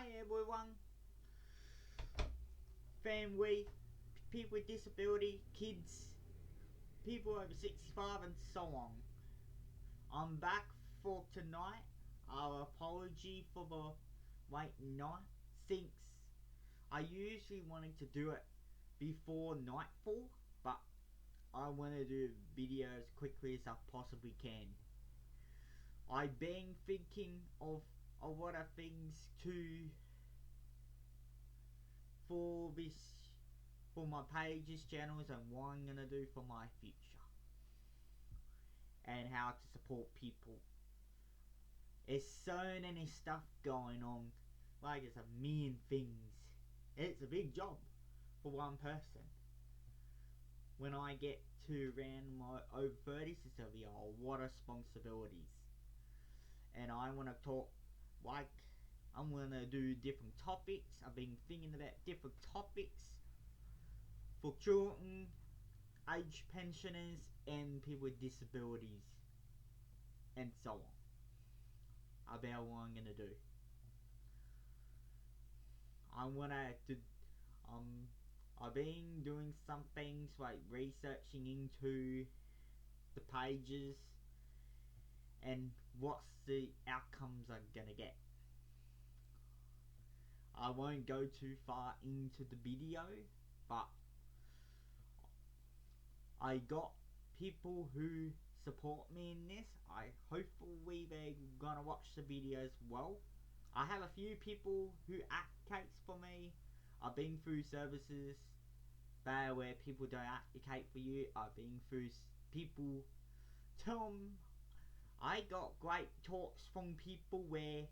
Hi everyone, family, people with disability, kids, people over 65 and so on. I'm back for tonight. Our apology for the late night, since I usually wanted to do it before nightfall, but I want to do video as quickly as I possibly can. I've been thinking of a lot of things for my pages, channels, and what I'm gonna do for my future, and how to support people. There's so many stuff going on, like it's a million things. It's a big job for one person. When I get to around my over 30s, it's gonna be a lot of responsibilities, and I want to talk like I'm gonna do different topics. I've been thinking about different topics for children, age pensioners, and people with disabilities, and so on. About what I'm gonna do. I've been doing some things like researching into the pages and what's the outcomes I'm gonna get. I won't go too far into the video, but I got people who support me in this. Hopefully they're gonna watch the video as well. I have a few people who advocates for me. I've been through services there where people don't advocate for you. I've been through people tell them. I got great talks from people where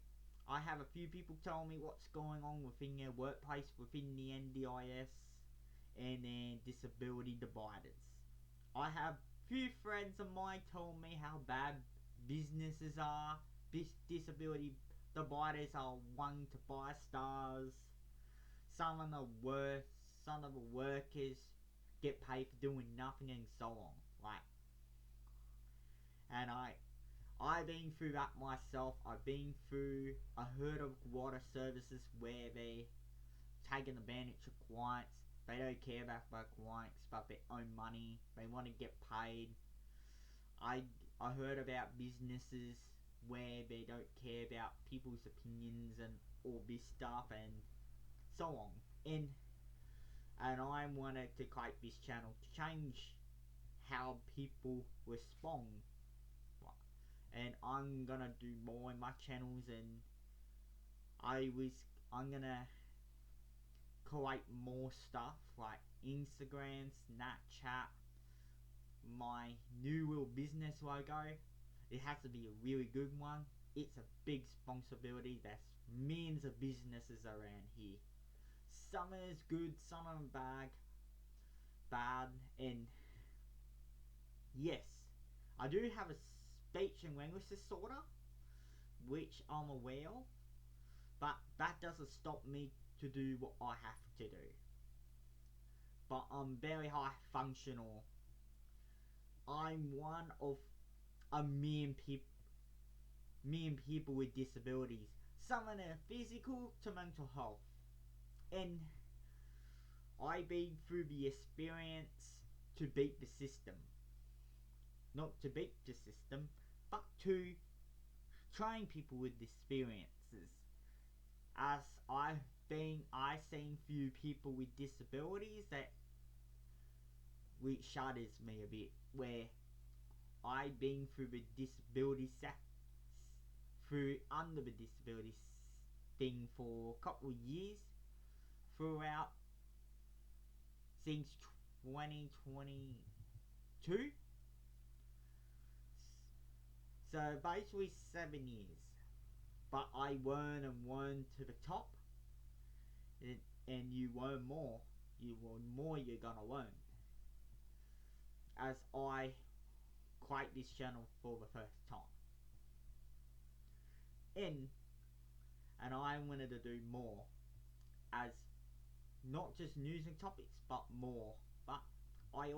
I have a few people tell me what's going on within their workplace, within the NDIS and their disability dividers. I have few friends of mine tell me how bad businesses are. Disability dividers are 1 to 5 stars. Some of the worst, some of the workers get paid for doing nothing, and so on. And I've been through that myself. I heard of water services where they taking advantage of clients. They don't care about their clients, but their own money. They want to get paid. I heard about businesses where they don't care about people's opinions and all this stuff and so on. And I wanted to create this channel to change how people respond. And I'm gonna do more in my channels, and I'm gonna collect more stuff like Instagram, Snapchat, my new little business logo. It has to be a really good one. It's a big responsibility. There's millions of businesses around here. Some is good, some are bad, and yes, I do have a speech and language disorder, which I'm aware of, but that doesn't stop me to do what I have to do. But I'm very high functional. I'm one of a million people with disabilities. Some of them physical to mental health. And I've been through the experience to beat the system. Not to beat the system, but to train people with experiences. As I've seen few people with disabilities that which shudders me a bit, where I've been through the disability under the disability thing for a couple of years throughout since 2022. So basically 7 years. But I learn to the top, and you learn more. You're gonna learn. As I create this channel for the first time. And I wanted to do more, as not just news and topics, but more. But I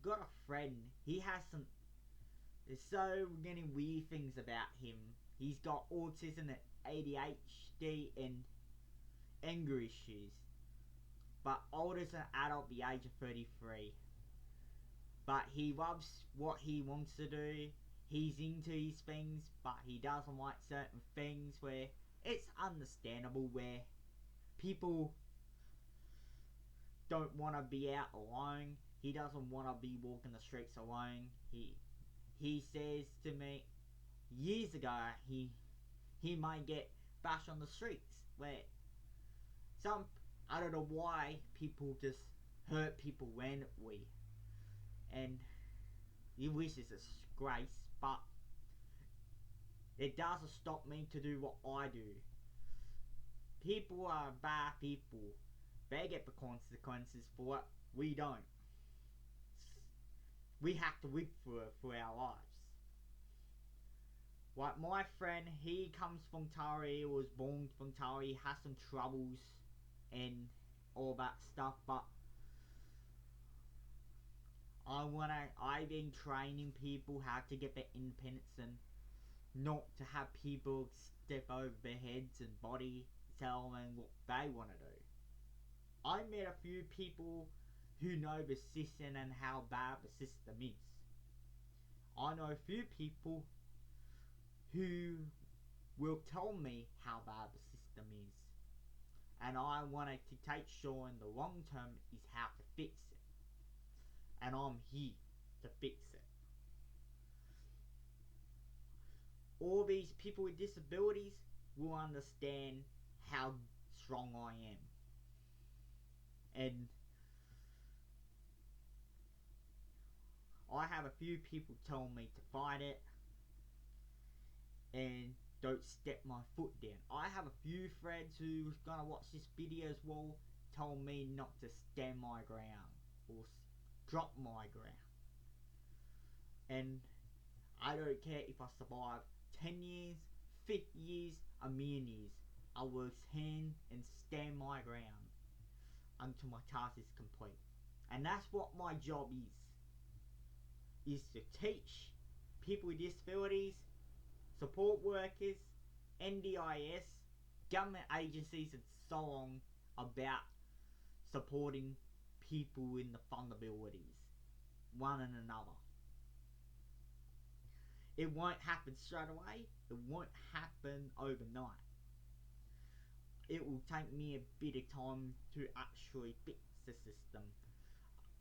got a friend. He has some. There's so many weird things about him. He's got autism and ADHD and anger issues, but older as an adult, the age of 33. But he loves what he wants to do. He's into his things, but he doesn't like certain things where it's understandable where people don't want to be out alone. He doesn't want to be walking the streets alone. He says to me years ago he might get bashed on the streets where some I don't know why people just hurt people randomly, and which is a disgrace, but it doesn't stop me to do what I do. People are bad people. They get the consequences for it. We don't. We have to live for our lives. Like my friend, he comes from Tara, he was born from Tara, he has some troubles and all that stuff, but I've been training people how to get their independence and not to have people step over their heads and body, tell them what they want to do. I met a few people who know the system and how bad the system is. I know a few people who will tell me how bad the system is, and I wanted to take sure in the long term is how to fix it, and I'm here to fix it. All these people with disabilities will understand how strong I am, and I have a few people tell me to fight it and don't step my foot down. I have a few friends who's gonna watch this video as well tell me not to stand my ground or drop my ground, and I don't care if I survive 10 years, 50 years, a million years. I will stand and stand my ground until my task is complete. And that's what my job is to teach people with disabilities, support workers, NDIS, government agencies and so on about supporting people in the vulnerabilities, one and another. It won't happen straight away, it won't happen overnight. It will take me a bit of time to actually fix the system.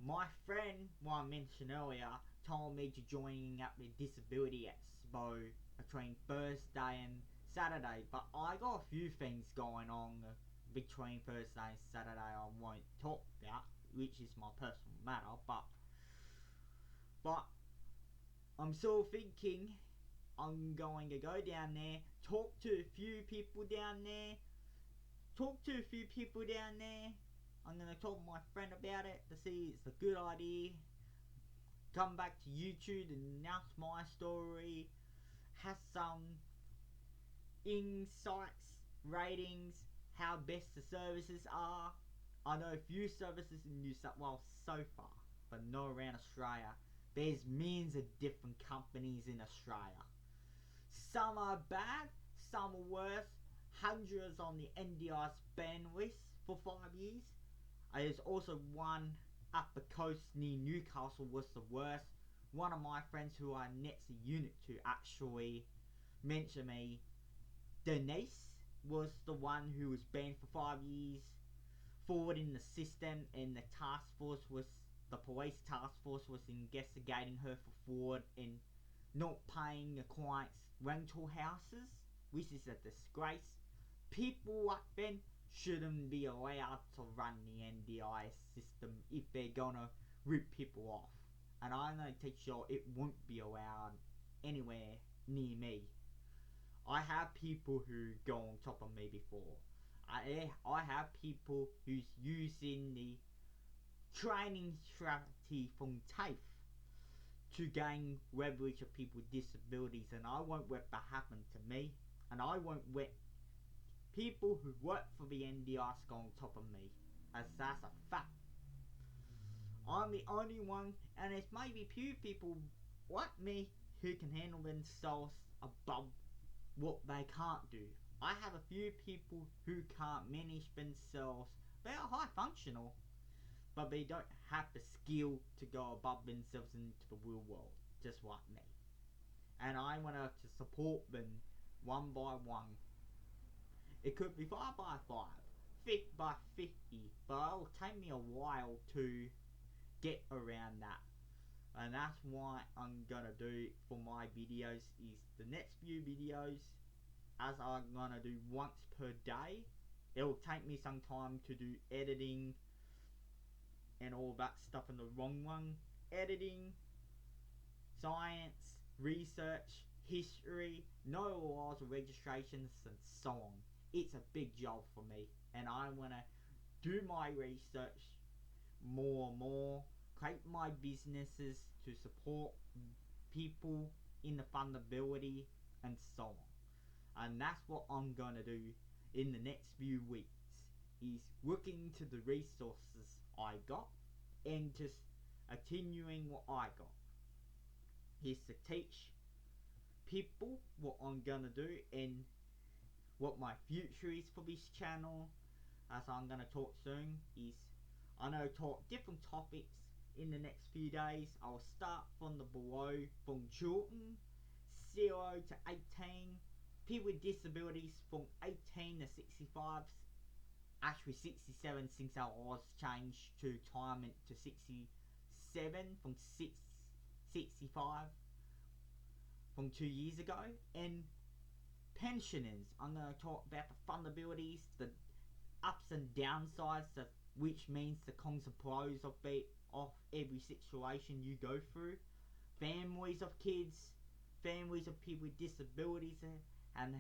My friend, who I mentioned earlier, told me to join up with Disability Expo between Thursday and Saturday, but I got a few things going on between Thursday and Saturday I won't talk about, which is my personal matter, but I'm still thinking I'm going to go down there, talk to a few people down there. I'm going to talk to my friend about it to see it's a good idea. Come back to YouTube and announce my story. Have some insights, ratings, how best the services are. I know a few services in New South Wales so far, but not around Australia. There's millions of different companies in Australia. Some are bad, some are worse. Hundreds on the NDIS ban list for 5 years. There's also one up the coast near Newcastle was the worst. One of my friends who I net's a unit to actually mentioned me. Denise was the one who was banned for 5 years. Forward in the system, and the task force was the police task force was investigating her for fraud and not paying the clients rental houses, which is a disgrace. People like then shouldn't be allowed to run the NDIS system if they're gonna rip people off, and I'm gonna take sure it won't be allowed anywhere near me. I have people who go on top of me before. I have people who's using the training strategy from TAFE to gain leverage of people with disabilities, and I won't let that happen to me, and I won't let people who work for the NDIS go on top of me, as that's a fact. I'm the only one, and there's maybe few people like me who can handle themselves above what they can't do. I have a few people who can't manage themselves. They are high functional, but they don't have the skill to go above themselves into the real world, just like me. And I want to support them one by one. It could be 5 by 5, 50 by 50, but it'll take me a while to get around that. And that's why I'm gonna do for my videos is the next few videos, as I'm gonna do once per day. It'll take me some time to do editing and all that stuff in the wrong one. Editing, science, research, history, know laws, registrations, and so on. It's a big job for me, and I want to do my research more and more, create my businesses to support people in the fundability and so on. And that's what I'm going to do in the next few weeks, is looking into the resources I got and just continuing what I got. Is to teach people what I'm gonna do and what my future is for this channel. As I'm gonna talk soon, is I'm gonna talk different topics in the next few days. I'll start from the below, from children 0 to 18, people with disabilities from 18 to 65, actually 67 since our laws changed to retirement to 67 from 65 from 2 years ago, and pensioners. I'm going to talk about the fundabilities, the ups and downsides, which means the cons and pros of every situation you go through. Families of kids, families of people with disabilities, and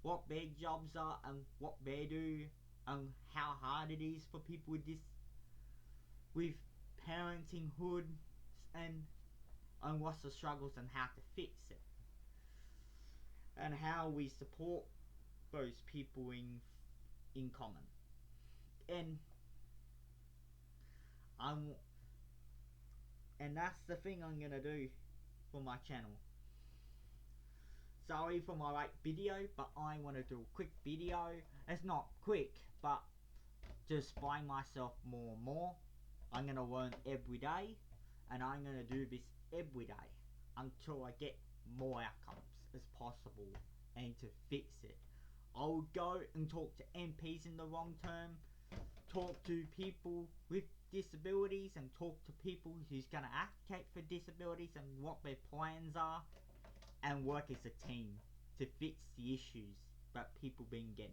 what their jobs are and what they do, and how hard it is for people with parentinghood, and what's the struggles and how to fix it, and how we support those people in common. And that's the thing I'm gonna do for my channel. Sorry for my late video, but I want to do a quick video. It's not quick, but to explain myself more and more. I'm gonna learn every day, and I'm gonna do this every day until I get more outcomes as possible and to fix it. I'll go and talk to MPs in the long term, talk to people with disabilities, and talk to people who's going to advocate for disabilities and what their plans are, and work as a team to fix the issues that people been getting.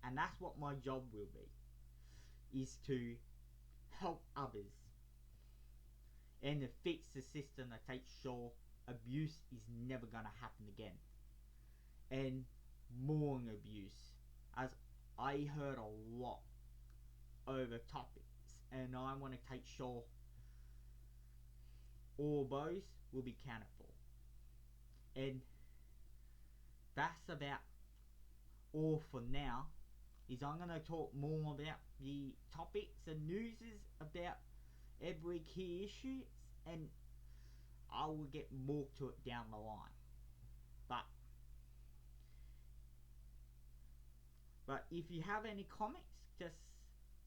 And that's what my job will be, is to help others and to fix the system that takes sure abuse is never going to happen again, and mourn abuse, as I heard a lot over topics, and I want to take sure all those will be counted for. And that's about all for now. Is I'm going to talk more about the topics and newses about every key issue, and I will get more to it down the line. But if you have any comments, just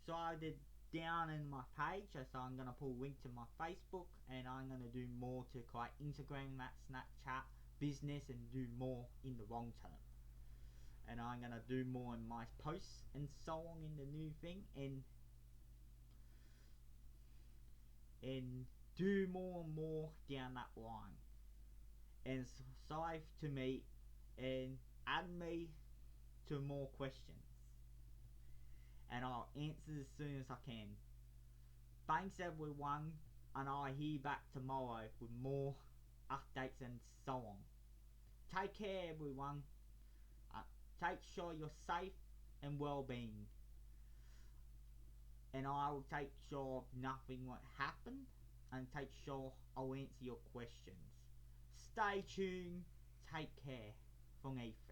slide it down in my page. So I'm going to put a link to my Facebook, and I'm going to do more to create Instagram, that Snapchat business, and do more in the long term. And I'm going to do more in my posts and so on in the new thing, and do more and more down that line. And subscribe to me and add me to more questions, and I'll answer as soon as I can. Thanks everyone, and I'll hear back tomorrow with more updates and so on. Take care everyone. Take sure you're safe and well-being, and I'll take sure nothing won't happen, and take sure I'll answer your questions. Stay tuned. Take care. From Ethan.